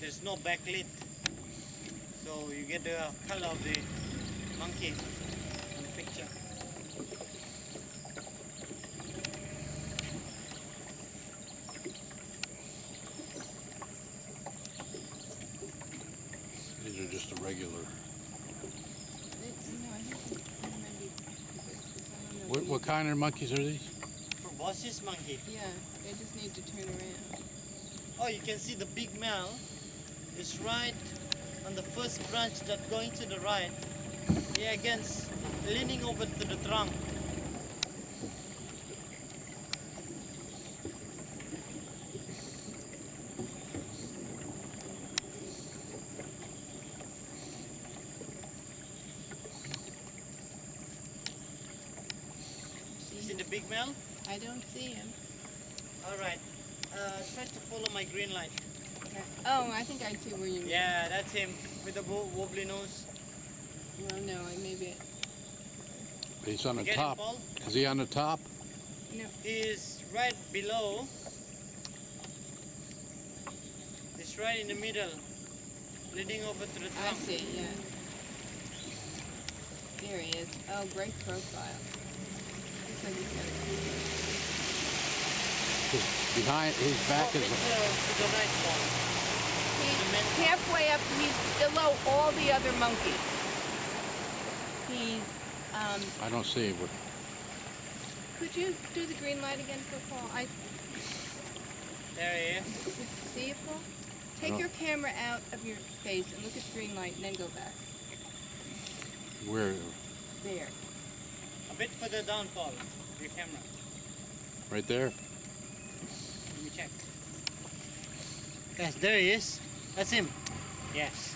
there's no backlit, so you get the color of the monkey in the picture. These are just a regular. What kind of monkeys are these? Proboscis monkey. Yeah, they just need to turn around. Oh, you can see the big male is right on the first branch that going to the right. Yeah, against leaning over to the trunk. See the big male? I don't see him. Alright, try to follow my green light. Oh, I think I see where you mean. Yeah, that's him with the wobbly nose. Well, no, maybe. He's on the Get top. him, Paul? Is he on the top? No. He's right below. He's right in the middle, leading over to the I trunk. see, yeah. There he is. Oh, great profile. Looks like he's got Behind his back is. To the right one. He's halfway up. He's below all the other monkeys. He's, I don't see it. could you do the green light again for Paul? There he is. See it, Paul? Take No. your camera out of your face and look at the green light and then go back. Where? There. A bit further down, Paul. Your camera. Right there? Let me check. Yes, there he is. That's him. Yes.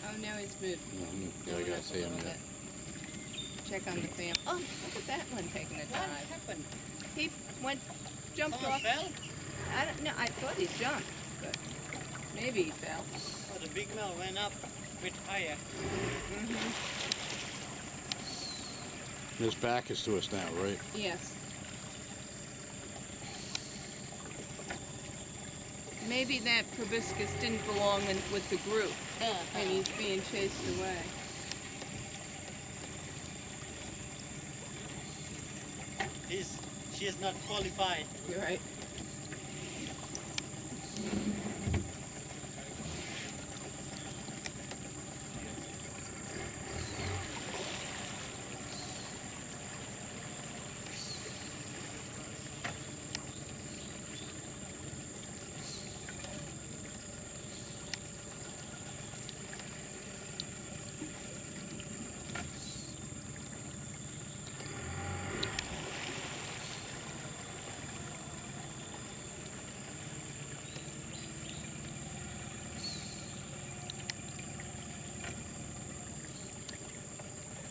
Oh, now he's moved. Yeah, I gotta see him yet. Check on the fam. Oh, look at that one taking a What dive. happened? He jumped Someone off. fell? I don't know. I thought he jumped, but maybe he fell. Oh, the big male went up a bit higher. His back is to us now, right? Yes. Maybe that proboscis didn't belong with the group, and he's being chased away. She is not qualified. You're right.